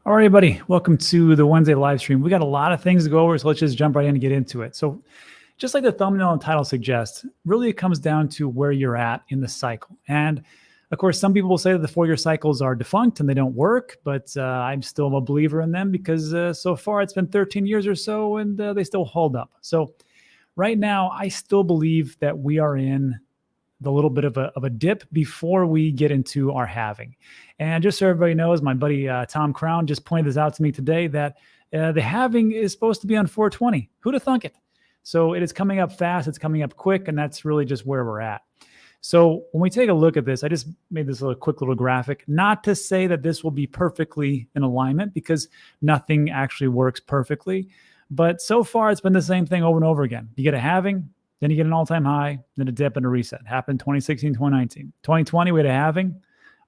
All right, everybody. Welcome to the Wednesday live stream. We got a lot of things to go over, so let's just jump right in and get into it. So just like the thumbnail and title suggest, really it comes down to where you're at in the cycle. And of course, some people will say that the 4-year cycles are defunct and they don't work, but I'm still a believer in them because so far it's been 13 years or so and they still hold up. So right now, I still believe that we are in the little bit of a dip before we get into our halving. And just so everybody knows, my buddy Tom Crown just pointed this out to me today that the halving is supposed to be on 420. Who'd have thunk it? So it is coming up fast. It's coming up quick. And that's really just where we're at. So when we take a look at this, I just made this quick little graphic, not to say that this will be perfectly in alignment because nothing actually works perfectly. But so far, it's been the same thing over and over again. You get a halving, then you get an all-time high, then a dip and a reset. Happened 2016, 2019. 2020, we had a halving,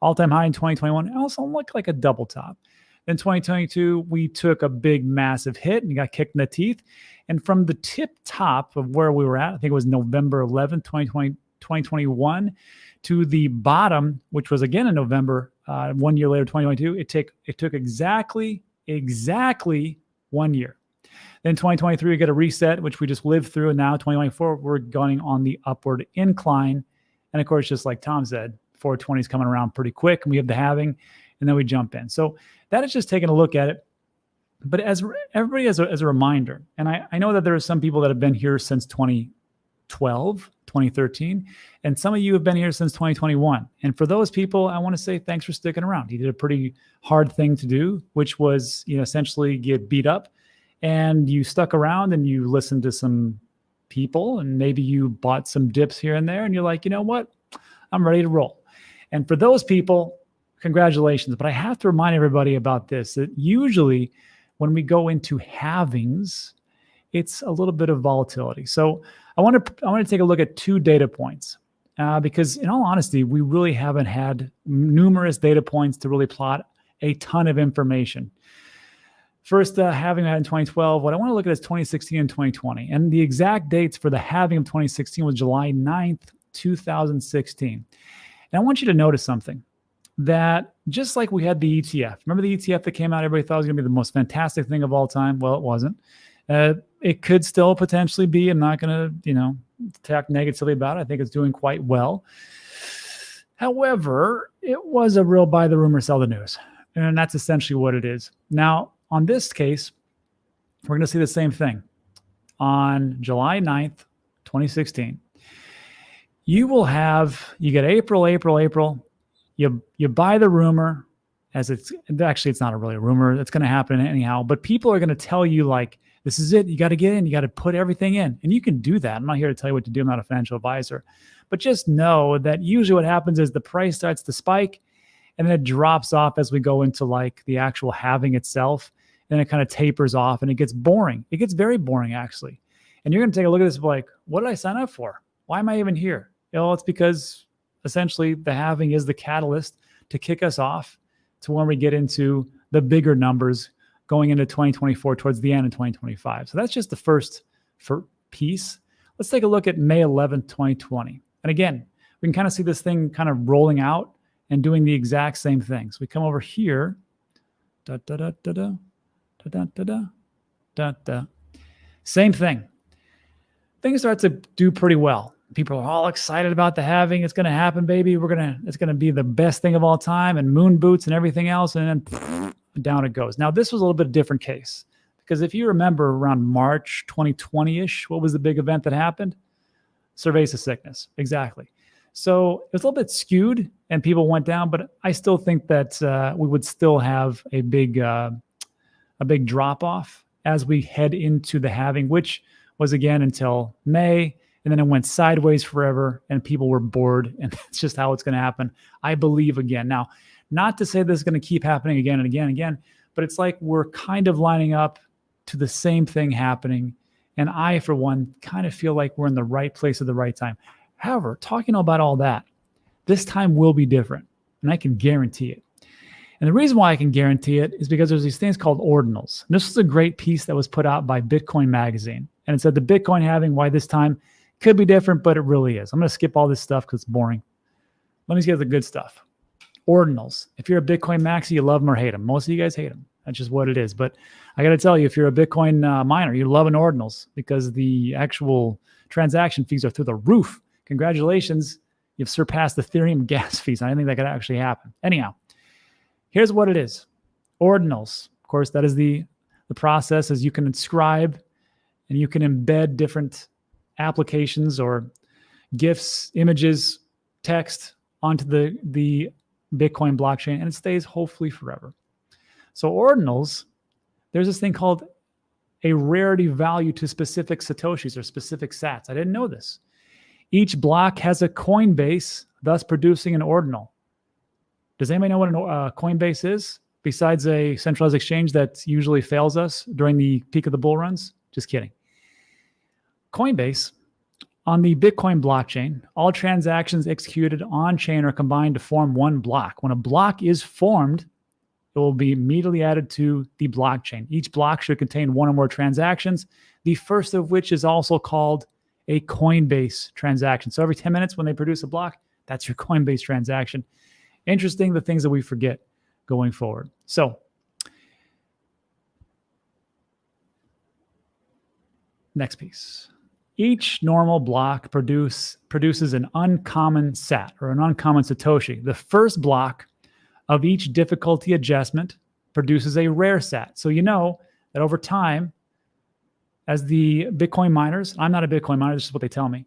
all-time high in 2021. It also looked like a double top. Then 2022, we took a big, massive hit and got kicked in the teeth. And from the tip top of where we were at, I think it was November 11th, 2021, to the bottom, which was again in November, 1 year later, 2022, it took exactly 1 year. Then 2023, we get a reset, which we just lived through. And now 2024, we're going on the upward incline. And of course, just like Tom said, 420 is coming around pretty quick. And we have the halving, and then we jump in. So that is just taking a look at it. But as everybody, as a reminder, and I know that there are some people that have been here since 2012, 2013, and some of you have been here since 2021. And for those people, I want to say thanks for sticking around. You did a pretty hard thing to do, which was, essentially get beat up. And you stuck around and you listened to some people and maybe you bought some dips here and there and you're like, you know what? I'm ready to roll. And for those people, congratulations. But I have to remind everybody about this, that usually when we go into halvings, it's a little bit of volatility. So I want to take a look at 2 data points because in all honesty, we really haven't had numerous data points to really plot a ton of information. First halving I had in 2012. What I want to look at is 2016 and 2020. And the exact dates for the halving of 2016 was July 9th, 2016. And I want you to notice something, that just like we had the ETF. Remember the ETF that came out, everybody thought it was going to be the most fantastic thing of all time? Well, it wasn't. It could still potentially be. I'm not going to, talk negatively about it. I think it's doing quite well. However, it was a real buy the rumor, sell the news. And that's essentially what it is. Now, on this case, we're going to see the same thing. On July 9th, 2016, you get April. You buy the rumor as it's not a really rumor. It's going to happen anyhow. But people are going to tell you like, this is it. You got to get in. You got to put everything in. And you can do that. I'm not here to tell you what to do. I'm not a financial advisor. But just know that usually what happens is the price starts to spike and then it drops off as we go into like the actual halving itself. Then it kind of tapers off and it gets boring. It gets very boring, actually. And you're going to take a look at this and be like, what did I sign up for? Why am I even here? It's because essentially the halving is the catalyst to kick us off to when we get into the bigger numbers going into 2024 towards the end of 2025. So that's just the first piece. Let's take a look at May 11th, 2020. And again, we can kind of see this thing kind of rolling out and doing the exact same thing. So we come over here. Same thing. Things start to do pretty well. People are all excited about the halving. It's going to happen, baby. It's going to be the best thing of all time, and moon boots and everything else. And then down it goes. Now, this was a little bit different case because if you remember around March 2020-ish, what was the big event that happened? Cerveza sickness. Exactly. So it was a little bit skewed and people went down, but I still think that we would still have a big drop off as we head into the halving, which was again until May. And then it went sideways forever and people were bored. And that's just how it's going to happen, I believe, again. Now, not to say this is going to keep happening again and again and again, but it's like we're kind of lining up to the same thing happening. And I, for one, kind of feel like we're in the right place at the right time. However, talking about all that, this time will be different. And I can guarantee it. And the reason why I can guarantee it is because there's these things called ordinals. And this was a great piece that was put out by Bitcoin Magazine. And it said the Bitcoin halving, why this time could be different, but it really is. I'm going to skip all this stuff because it's boring. Let me get the good stuff. Ordinals. If you're a Bitcoin maxi, you love them or hate them. Most of you guys hate them. That's just what it is. But I got to tell you, if you're a Bitcoin miner, you love ordinals because the actual transaction fees are through the roof. Congratulations. You've surpassed the Ethereum gas fees. I didn't think that could actually happen. Anyhow, here's what it is. Ordinals. Of course, that is the process as you can inscribe and you can embed different applications or GIFs, images, text onto the Bitcoin blockchain, and it stays hopefully forever. So ordinals, there's this thing called a rarity value to specific Satoshis or specific sats. I didn't know this. Each block has a Coinbase, thus producing an ordinal. Does anybody know what a Coinbase is? Besides a centralized exchange that usually fails us during the peak of the bull runs? Just kidding. Coinbase, on the Bitcoin blockchain, all transactions executed on-chain are combined to form one block. When a block is formed, it will be immediately added to the blockchain. Each block should contain one or more transactions, the first of which is also called a Coinbase transaction. So every 10 minutes when they produce a block, that's your Coinbase transaction. Interesting, the things that we forget going forward. So next piece. Each normal block produces an uncommon sat or an uncommon Satoshi. The first block of each difficulty adjustment produces a rare sat. So you know that over time, as the Bitcoin miners, I'm not a Bitcoin miner, this is what they tell me,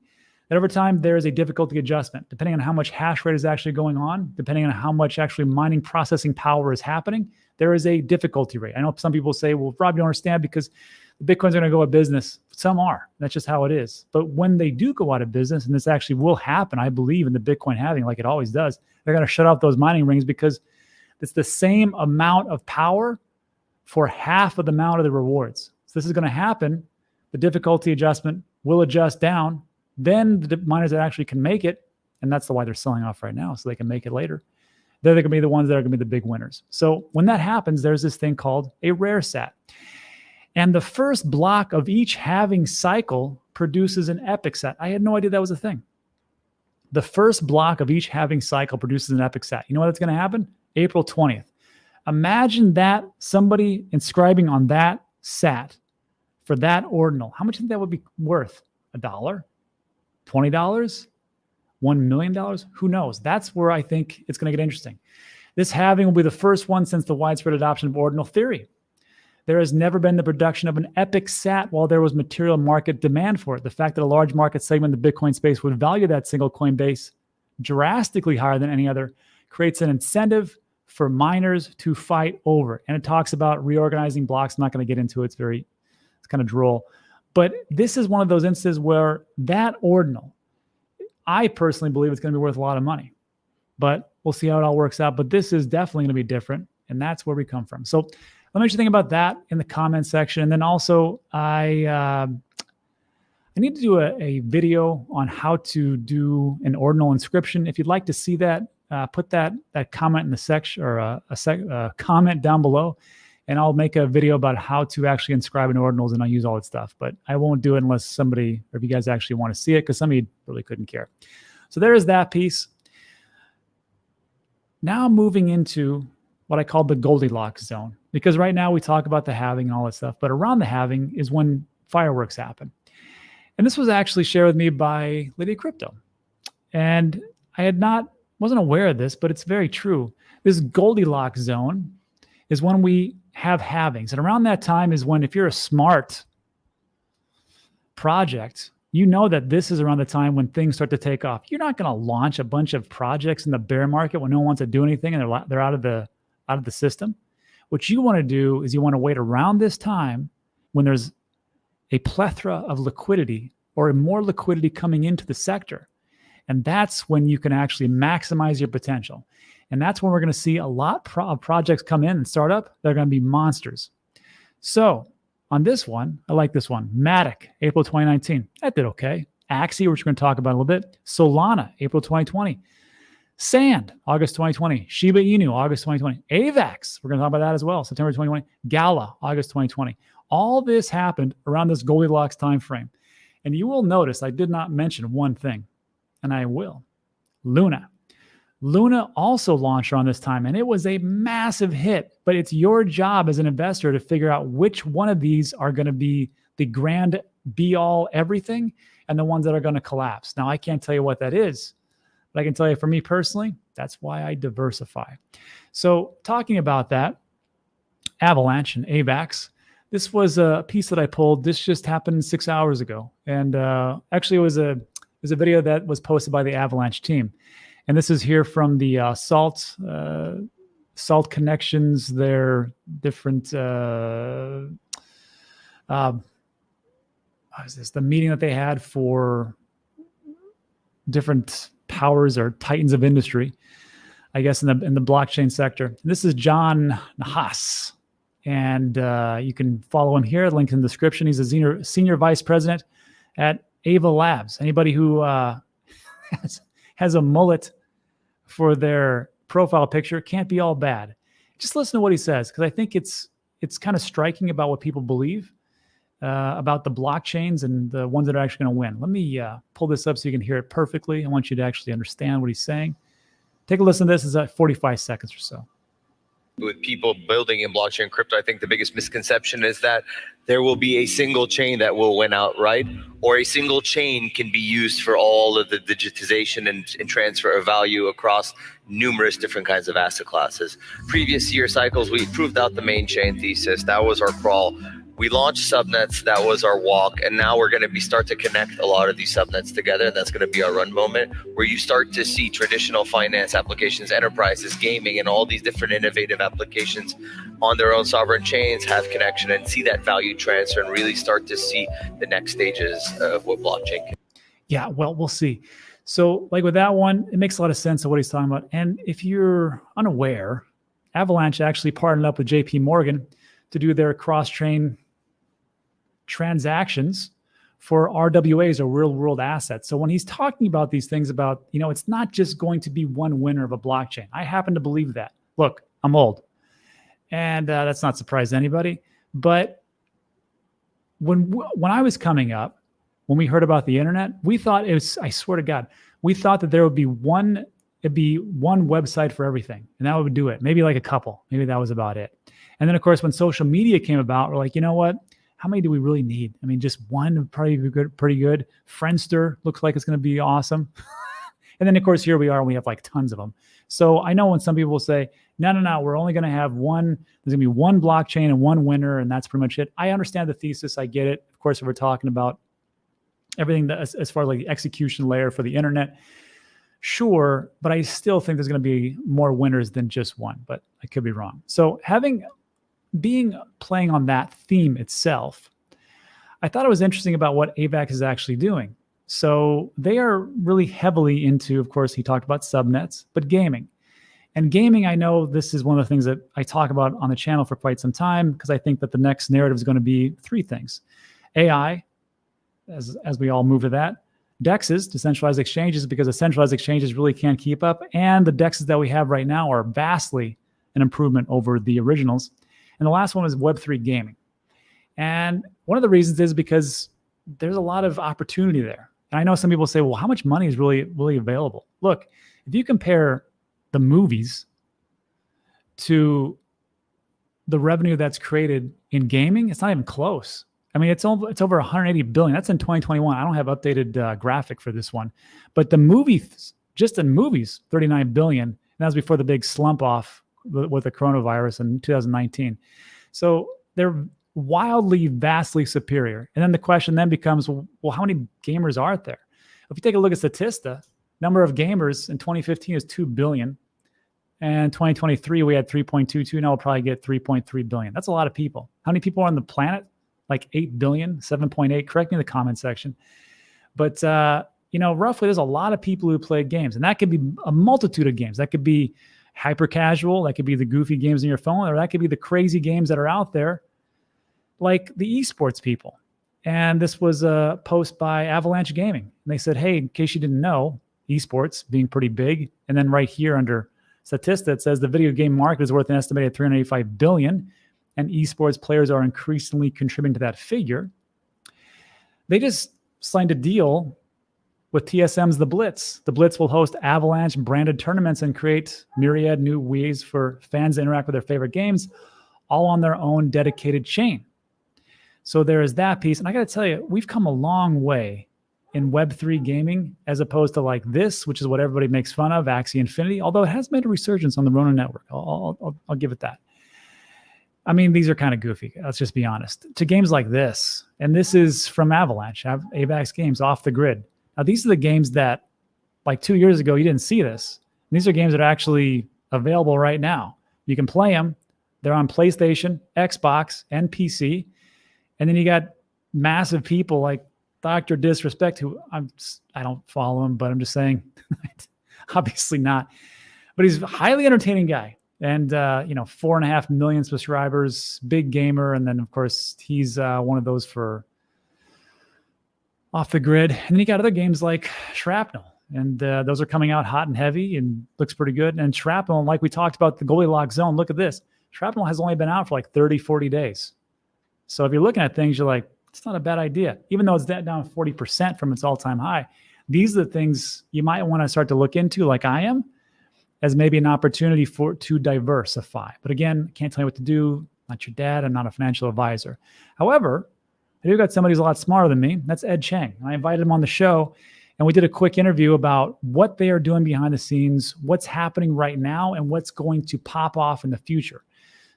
that over time there is a difficulty adjustment. Depending on how much hash rate is actually going on, depending on how much actually mining processing power is happening, there is a difficulty rate. I know some people say, well, Rob, you don't understand because the Bitcoins are going to go out of business. Some are. That's just how it is. But when they do go out of business, and this actually will happen, I believe, in the Bitcoin halving, like it always does, they're going to shut off those mining rings because it's the same amount of power for half of the amount of the rewards. So this is going to happen. The difficulty adjustment will adjust down. Then the miners that actually can make it, and that's why they're selling off right now, so they can make it later, they're going to be the ones that are going to be the big winners. So when that happens, there's this thing called a rare sat. And the first block of each halving cycle produces an epic sat. I had no idea that was a thing. The first block of each halving cycle produces an epic sat. You know what that's going to happen? April 20th. Imagine that somebody inscribing on that sat for that ordinal. How much do you think that would be worth? $1? $20? $1 million? Who knows? That's where I think it's going to get interesting. This halving will be the first one since the widespread adoption of ordinal theory. There has never been the production of an epic sat while there was material market demand for it. The fact that a large market segment of the Bitcoin space would value that single Coinbase drastically higher than any other creates an incentive for miners to fight over it. And it talks about reorganizing blocks. I'm not going to get into it. It's kind of droll. But this is one of those instances where that ordinal, I personally believe it's going to be worth a lot of money. But we'll see how it all works out. But this is definitely going to be different. And that's where we come from. So let me know what you think about that in the comment section. And then also, I need to do a video on how to do an ordinal inscription. If you'd like to see that, put that comment in the section or a comment down below, and I'll make a video about how to actually inscribe in ordinals, and I'll use all that stuff. But I won't do it unless somebody, or if you guys actually want to see it, because some of you really couldn't care. So there is that piece. Now moving into what I call the Goldilocks zone, because right now we talk about the halving and all that stuff, but around the halving is when fireworks happen. And this was actually shared with me by Lydia Crypto. And I wasn't aware of this, but it's very true. This Goldilocks zone is when we have halvings. And around that time is when, if you're a smart project, you know that this is around the time when things start to take off. You're not going to launch a bunch of projects in the bear market when no one wants to do anything and they're out of the system. What you want to do is you want to wait around this time when there's a plethora of liquidity or more liquidity coming into the sector. And that's when you can actually maximize your potential. And that's when we're going to see a lot of projects come in and start up. They're going to be monsters. So on this one, I like this one. Matic, April 2019. That did okay. Axie, which we're going to talk about in a little bit. Solana, April 2020. Sand, August 2020. Shiba Inu, August 2020. AVAX, we're going to talk about that as well, September 2020. Gala, August 2020. All this happened around this Goldilocks time frame. And you will notice I did not mention one thing, and I will. Luna. Luna also launched around this time, and it was a massive hit. But it's your job as an investor to figure out which one of these are going to be the grand be-all everything and the ones that are going to collapse. Now, I can't tell you what that is, but I can tell you for me personally, that's why I diversify. So talking about that, Avalanche and AVAX, this was a piece that I pulled. This just happened 6 hours ago. And actually, it was a video that was posted by the Avalanche team. And this is here from the Salt Connections, their different, what is this? The meeting that they had for different powers or titans of industry, I guess, in the blockchain sector. And this is John Nahas. And you can follow him here, link in the description. He's a senior vice president at Ava Labs. Anybody who has a mullet for their profile picture can't be all bad. Just listen to what he says, because I think it's kind of striking about what people believe about the blockchains and the ones that are actually going to win. Let me pull this up so you can hear it perfectly. I want you to actually understand what he's saying. Take a listen to this. It's at 45 seconds or so. With people building in blockchain crypto, I think the biggest misconception is that there will be a single chain that will win outright, or a single chain can be used for all of the digitization and transfer of value across numerous different kinds of asset classes. Previous year cycles, we proved out the main chain thesis. That was our crawl. We launched subnets, that was our walk, and now we're going to start to connect a lot of these subnets together, and that's going to be our run moment, where you start to see traditional finance applications, enterprises, gaming, and all these different innovative applications on their own sovereign chains have connection and see that value transfer and really start to see the next stages of what blockchain can. Yeah, well, we'll see. So like with that one, it makes a lot of sense of what he's talking about. And if you're unaware, Avalanche actually partnered up with JP Morgan to do their cross-chain transactions for RWAs, or real world assets. So when he's talking about these things about, it's not just going to be one winner of a blockchain. I happen to believe that. Look, I'm old, and that's not surprising to anybody. But when I was coming up, when we heard about the internet, we thought it was, I swear to God, we thought that there would be one website for everything, and that would do it. Maybe like a couple. Maybe that was about it. And then, of course, when social media came about, we're like, you know what? How many do we really need? I mean, just one would probably be good, pretty good. Friendster looks like it's going to be awesome. And then, of course, here we are, and we have like tons of them. So I know when some people will say, no, we're only going to have one. There's going to be one blockchain and one winner, and that's pretty much it. I understand the thesis. I get it. Of course, if we're talking about everything that, as far as like the execution layer for the internet, sure. But I still think there's going to be more winners than just one. But I could be wrong. So playing on that theme itself, I thought it was interesting about what AVAX is actually doing. So they are really heavily into, of course, he talked about subnets, but gaming. And gaming, I know this is one of the things that I talk about on the channel for quite some time, because I think that the next narrative is going to be three things. AI, as we all move to that. DEXs, decentralized exchanges, because the centralized exchanges really can't keep up. And the DEXs that we have right now are vastly an improvement over the originals. And the last one is Web3 gaming. And one of the reasons is because there's a lot of opportunity there. And I know some people say, well, how much money is really available? Look, if you compare the movies to the revenue that's created in gaming, it's not even close. I mean, it's over 180 billion. That's in 2021. I don't have updated graphic for this one. But the movies, just in movies, 39 billion. And that was before the big slump off with the coronavirus in 2019. So they're wildly, vastly superior. And then the question then becomes, well, how many gamers are there? If you take a look at Statista, number of gamers in 2015 is 2 billion. And 2023, we had 3.22. Now we'll probably get 3.3 billion. That's a lot of people. How many people are on the planet? Like 8 billion, 7.8. Correct me in the comment section. But, roughly there's a lot of people who play games. And that could be a multitude of games. That could be hyper casual. That could be the goofy games on your phone, or that could be the crazy games that are out there, like the esports people. And this was a post by Avalanche Gaming. And they said, hey, in case you didn't know, esports being pretty big. And then right here under Statista, it says the video game market is worth an estimated 385 billion, and esports players are increasingly contributing to that figure. They just signed a deal with TSM's The Blitz. The Blitz will host Avalanche branded tournaments and create myriad new ways for fans to interact with their favorite games, all on their own dedicated chain. So there is that piece. And I got to tell you, we've come a long way in Web3 gaming as opposed to like this, which is what everybody makes fun of, Axie Infinity, although it has made a resurgence on the Rona network. I'll give it that. I mean, these are kind of goofy. Let's just be honest. To games like this, and this is from Avalanche, AVAX Games, Off the Grid. Now, these are the games that, like 2 years ago, you didn't see this. These are games that are actually available right now. You can play them. They're on PlayStation, Xbox, and PC. And then you got massive people like Dr. Disrespect, who I don't follow him, but I'm just saying, obviously not. But he's a highly entertaining guy. And, 4.5 million subscribers, big gamer. And then, of course, he's one of those for Off the Grid. And then you got other games like Shrapnel. And those are coming out hot and heavy and looks pretty good. And Shrapnel, like we talked about the Goldilocks zone, look at this. Shrapnel has only been out for like 30, 40 days. So if you're looking at things, you're like, it's not a bad idea. Even though it's down 40% from its all-time high, these are the things you might want to start to look into, like I am, as maybe an opportunity to diversify. But again, can't tell you what to do. Not your dad. I'm not a financial advisor. However, I do got somebody who's a lot smarter than me. That's Ed Chang. I invited him on the show, and we did a quick interview about what they are doing behind the scenes, what's happening right now, and what's going to pop off in the future.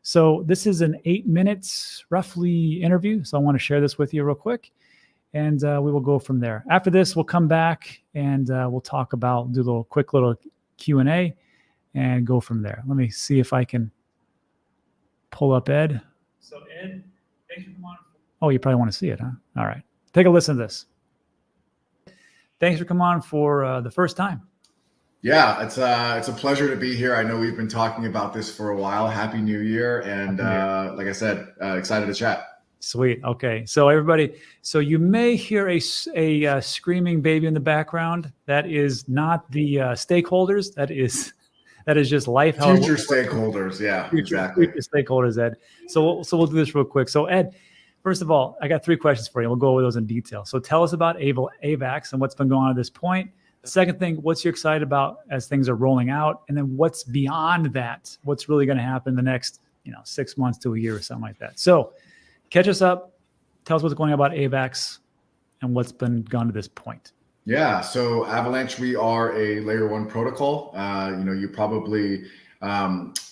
So this is an 8 minutes roughly interview. So I want to share this with you real quick, and we will go from there. After this, we'll come back and we'll talk about, do a quick little Q&A and go from there. Let me see if I can pull up Ed. So Ed, thanks for coming on. Oh, you probably want to see it, huh? All right. Take a listen to this. Thanks for coming on for the first time. Yeah, it's a pleasure to be here. I know we've been talking about this for a while. Happy New Year. And like I said, excited to chat. Sweet. Okay. So everybody, so you may hear a screaming baby in the background. That is not the stakeholders. That is just life. Future stakeholders. Yeah, exactly. Future stakeholders, Ed. So we'll do this real quick. So Ed, first of all, I got 3 questions for you. We'll go over those in detail. So tell us about AVAX and what's been going on at this point. The second thing, what's you excited about as things are rolling out? And then what's beyond that? What's really going to happen in the next 6 months to a year or something like that? So catch us up. Tell us what's going on about AVAX and what's been gone to this point. Yeah, so Avalanche, we are a layer 1 protocol. You probably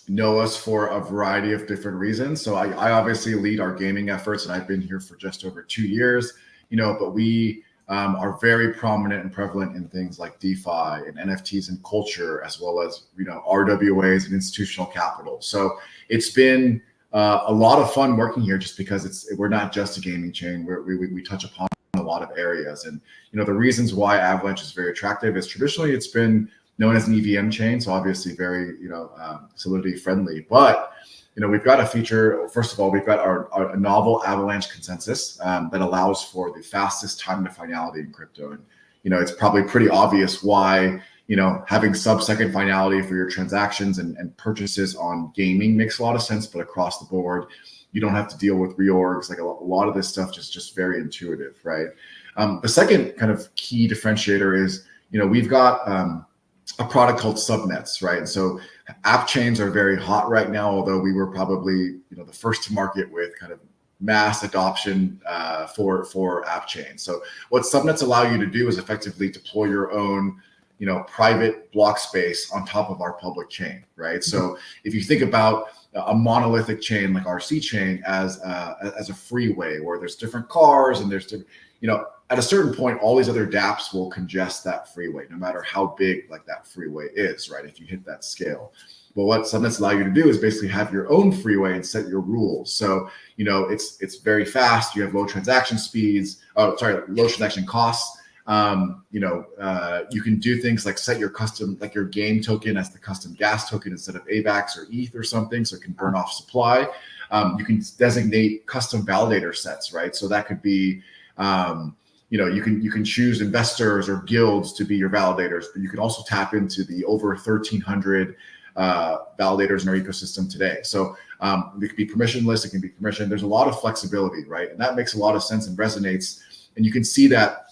know us for a variety of different reasons. So I obviously lead our gaming efforts, and I've been here for just over 2 years. But we are very prominent and prevalent in things like DeFi and NFTs and culture, as well as RWAs and institutional capital. So it's been a lot of fun working here, just because we're not just a gaming chain. We touch upon a lot of areas, and the reasons why Avalanche is very attractive is traditionally it's been known as an EVM chain, so obviously very Solidity friendly. But we've got a feature. First of all, we've got our novel Avalanche consensus that allows for the fastest time to finality in crypto. And it's probably pretty obvious why having sub-second finality for your transactions and purchases on gaming makes a lot of sense. But across the board, you don't have to deal with reorgs. Like a lot of this stuff just very intuitive, right? The second kind of key differentiator is we've got a product called subnets, right? And so app chains are very hot right now, although we were probably the first to market with kind of mass adoption for app chains. So what subnets allow you to do is effectively deploy your own private block space on top of our public chain, right? So if you think about a monolithic chain like RC chain as a freeway where there's different cars and there's different, at a certain point, all these other dApps will congest that freeway, no matter how big like that freeway is, right? If you hit that scale. Well, what subnets allow you to do is basically have your own freeway and set your rules. So, it's very fast. You have low transaction speeds. Low transaction costs. You can do things like set your custom, like your game token as the custom gas token instead of AVAX or ETH or something, so it can burn off supply. You can designate custom validator sets, right? So that could be, you can choose investors or guilds to be your validators, but you can also tap into the over 1,300 validators in our ecosystem today. So it can be permissionless, it can be permissioned. There's a lot of flexibility, right? And that makes a lot of sense and resonates. And you can see that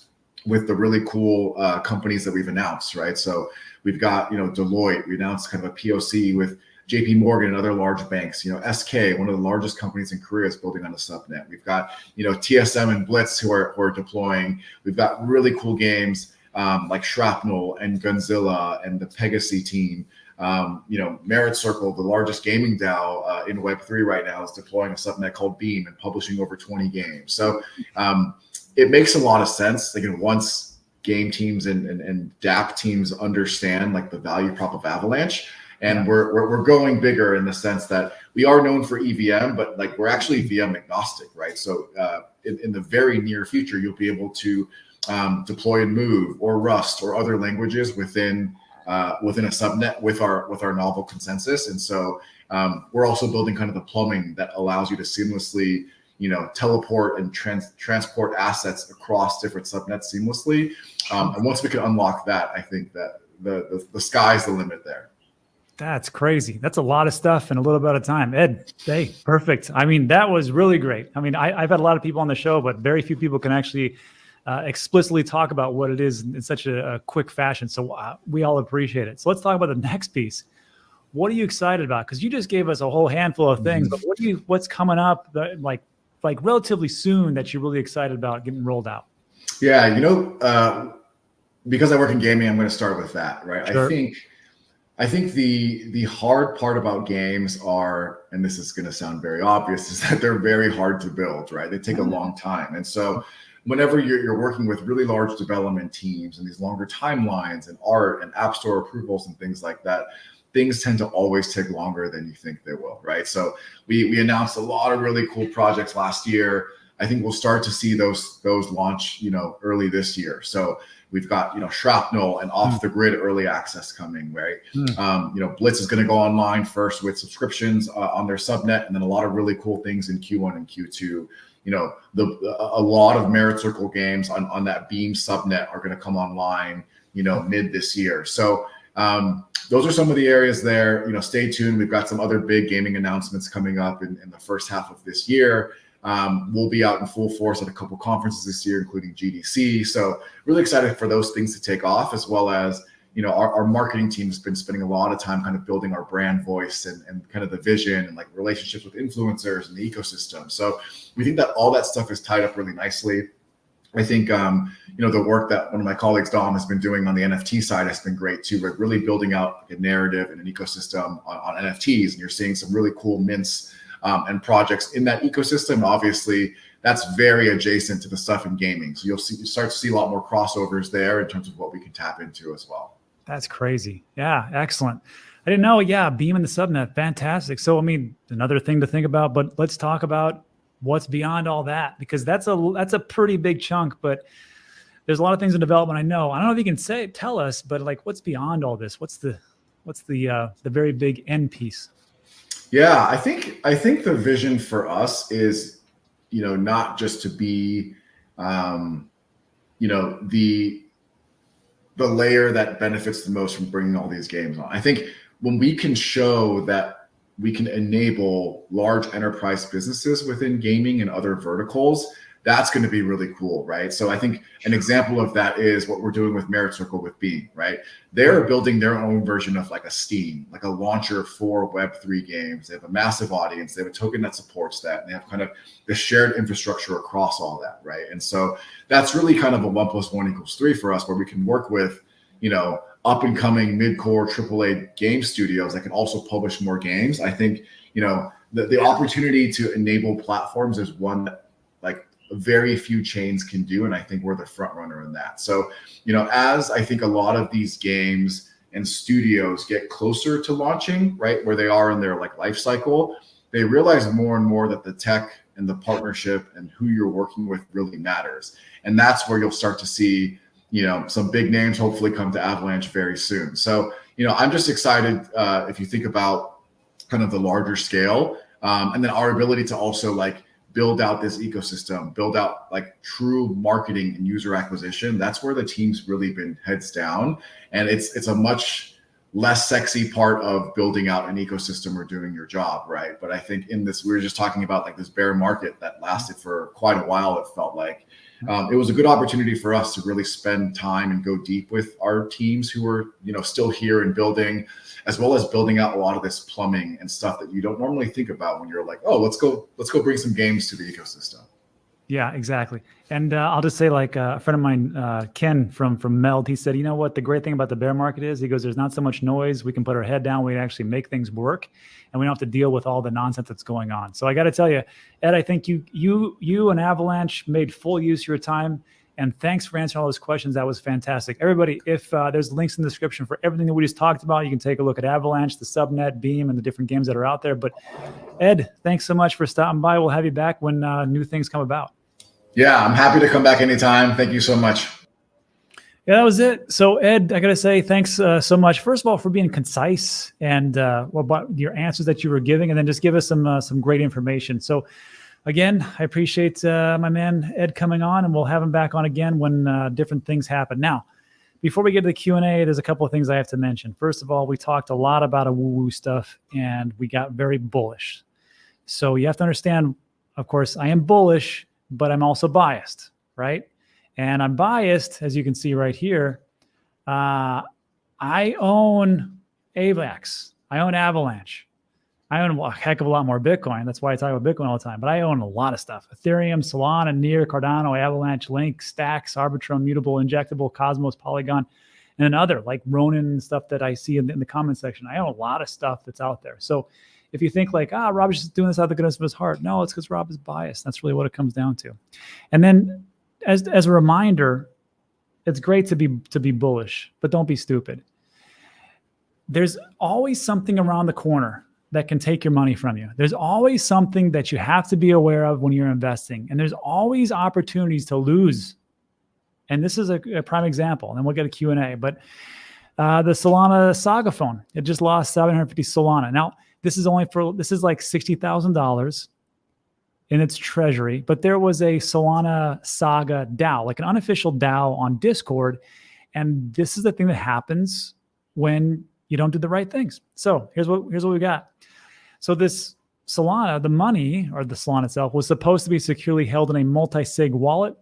with the really cool companies that we've announced, right? So we've got, Deloitte. We announced kind of a POC with JP Morgan and other large banks. SK, one of the largest companies in Korea, is building on a subnet. We've got, TSM and Blitz who are deploying. We've got really cool games like Shrapnel and Gunzilla and the Pegasus team. Merit Circle, the largest gaming DAO in Web3 right now, is deploying a subnet called Beam and publishing over 20 games. So it makes a lot of sense. Like, once game teams and DApp teams understand like the value prop of Avalanche, and we're going bigger in the sense that we are known for EVM, but like we're actually VM agnostic, right? So in the very near future, you'll be able to deploy and move or Rust or other languages within a subnet with our novel consensus. And so we're also building kind of the plumbing that allows you to seamlessly teleport and transport assets across different subnets seamlessly. And once we can unlock that, I think that the sky's the limit there. That's crazy. That's a lot of stuff in a little bit of time. Ed, hey, perfect. I mean, that was really great. I mean, I've had a lot of people on the show, but very few people can actually explicitly talk about what it is in such a quick fashion. So we all appreciate it. So let's talk about the next piece. What are you excited about? Because you just gave us a whole handful of things, but what's coming up like relatively soon that you're really excited about getting rolled out? Yeah, because I work in gaming, I'm going to start with that, right? Sure. I think the hard part about games are, and this is going to sound very obvious, is that they're very hard to build, right? They take a long time. And so whenever you're working with really large development teams and these longer timelines and art and app store approvals and things like that, things tend to always take longer than you think they will, right? So we announced a lot of really cool projects last year. I think we'll start to see those launch, early this year. So we've got, Shrapnel and Off the Grid early access coming, right? Blitz is going to go online first with subscriptions on their subnet, and then a lot of really cool things in Q1 and Q2. A lot of Merit Circle games on that Beam subnet are going to come online, mid this year. So those are some of the areas there. Stay tuned. We've got some other big gaming announcements coming up in the first half of this year. We'll be out in full force at a couple conferences this year, including GDC. So really excited for those things to take off, as well as, our marketing team has been spending a lot of time kind of building our brand voice and kind of the vision and like relationships with influencers and the ecosystem. So we think that all that stuff is tied up really nicely. I think, the work that one of my colleagues, Dom, has been doing on the NFT side has been great too. We're really building out a narrative and an ecosystem on NFTs, and you're seeing some really cool mints and projects in that ecosystem. Obviously, that's very adjacent to the stuff in gaming. So you start to see a lot more crossovers there in terms of what we can tap into as well. That's crazy. Yeah, excellent. I didn't know. Yeah, Beam in the subnet, fantastic. So, I mean, another thing to think about, but let's talk about what's beyond all that, because that's a pretty big chunk, but there's a lot of things in development. I don't know if you can tell us, but like, what's beyond all this? What's the very big end piece? Yeah, I think the vision for us is, not just to be, the layer that benefits the most from bringing all these games on. I think when we can show that we can enable large enterprise businesses within gaming and other verticals, that's going to be really cool, right? So I think an example of that is what we're doing with Merit Circle with Beam, right? They're building their own version of like a Steam, like a launcher for Web3 games. They have a massive audience. They have a token that supports that. And they have kind of the shared infrastructure across all that, right? And so that's really kind of a 1 + 1 = 3 for us, where we can work with, up and coming mid-core AAA game studios that can also publish more games. I think, the opportunity to enable platforms is one that like very few chains can do. And I think we're the front runner in that. So, as I think a lot of these games and studios get closer to launching, right, where they are in their like life cycle, they realize more and more that the tech and the partnership and who you're working with really matters. And that's where you'll start to see, some big names hopefully come to Avalanche very soon. So, I'm just excited if you think about kind of the larger scale, and then our ability to also like build out this ecosystem, build out like true marketing and user acquisition. That's where the team's really been heads down. And it's a much less sexy part of building out an ecosystem or doing your job, right? But I think in this, we were just talking about like this bear market that lasted for quite a while. It felt like it was a good opportunity for us to really spend time and go deep with our teams who were, still here and building, as well as building out a lot of this plumbing and stuff that you don't normally think about when you're like, oh, let's go bring some games to the ecosystem. Yeah, exactly. And I'll just say, like a friend of mine, Ken from Meld, he said, you know what, the great thing about the bear market is, he goes, there's not so much noise. We can put our head down. We can actually make things work, and we don't have to deal with all the nonsense that's going on. So I got to tell you, Ed, I think you and Avalanche made full use of your time. And thanks for answering all those questions. That was fantastic. Everybody, if there's links in the description for everything that we just talked about, you can take a look at Avalanche, the subnet, Beam, and the different games that are out there. But Ed, thanks so much for stopping by. We'll have you back when new things come about. Yeah, I'm happy to come back anytime. Thank you so much. Yeah, that was it. So Ed, I got to say thanks so much. First of all, for being concise and about your answers that you were giving, and then just give us some great information. So again, I appreciate my man Ed coming on, and we'll have him back on again when different things happen. Now, before we get to the Q&A, there's a couple of things I have to mention. First of all, we talked a lot about a woo-woo stuff, and we got very bullish. So you have to understand, of course, I am bullish, but I'm also biased, right? And I'm biased, as you can see right here. I own AVAX. I own Avalanche. I own a heck of a lot more Bitcoin. That's why I talk about Bitcoin all the time. But I own a lot of stuff. Ethereum, Solana, Near, Cardano, Avalanche, Link, Stacks, Arbitrum, Mutable, Injectable, Cosmos, Polygon, and then other like Ronin and stuff that I see in the comment section. I own a lot of stuff that's out there. So if you think like, Rob is just doing this out of the goodness of his heart. No, it's because Rob is biased. That's really what it comes down to. And then as a reminder, it's great to be bullish, but don't be stupid. There's always something around the corner that can take your money from you. There's always something that you have to be aware of when you're investing. And there's always opportunities to lose. And this is a prime example. And then we'll get a Q&A. But the Solana Saga phone, it just lost 750 Solana. Now, this is like $60,000 in its treasury, but there was a Solana Saga DAO, like an unofficial DAO on Discord. And this is the thing that happens when you don't do the right things. So here's what we got. So this Solana, the money, or the Solana itself, was supposed to be securely held in a multi-sig wallet,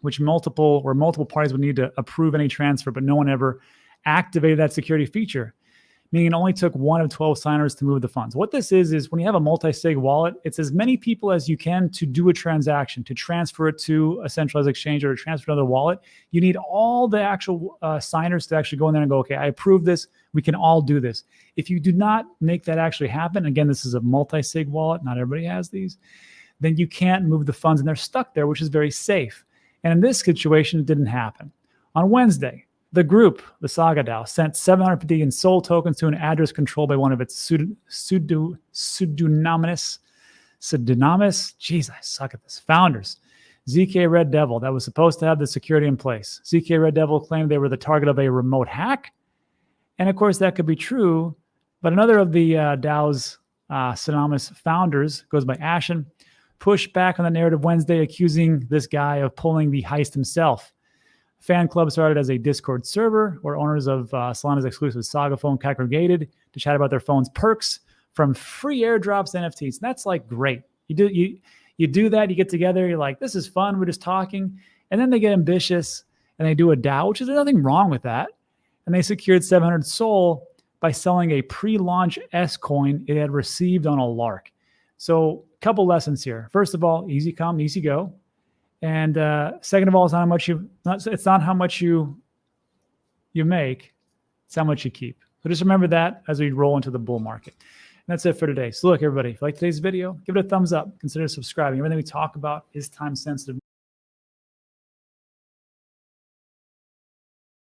which multiple parties would need to approve any transfer, but no one ever activated that security feature, meaning it only took 1 of 12 signers to move the funds. What this is when you have a multi-sig wallet, it's as many people as you can to do a transaction, to transfer it to a centralized exchange or to transfer to another wallet. You need all the actual signers to actually go in there and go, okay, I approve this. We can all do this. If you do not make that actually happen, again, this is a multi-sig wallet. Not everybody has these. Then you can't move the funds and they're stuck there, which is very safe. And in this situation, it didn't happen. On Wednesday, the group, the Saga DAO, sent 750 in SOL tokens to an address controlled by one of its pseudonymous, geez, I suck at this, founders, ZK Red Devil, that was supposed to have the security in place. ZK Red Devil claimed they were the target of a remote hack. And of course, that could be true. But another of the DAO's synonymous founders, goes by Ashen, pushed back on the narrative Wednesday, accusing this guy of pulling the heist himself. Fan club started as a Discord server where owners of Solana's exclusive Saga phone congregated to chat about their phone's perks, from free airdrops to NFTs. And that's like great. You do that, you get together, you're like, this is fun, we're just talking. And then they get ambitious and they do a DAO, which is nothing wrong with that. And they secured 700 SOL by selling a pre-launch S coin it had received on a lark. So a couple lessons here. First of all, easy come, easy go. And second of all, it's not how much you make, it's how much you keep. So just remember that as we roll into the bull market. And that's it for today. So look, everybody, if you like today's video, give it a thumbs up. Consider subscribing. Everything we talk about is time sensitive.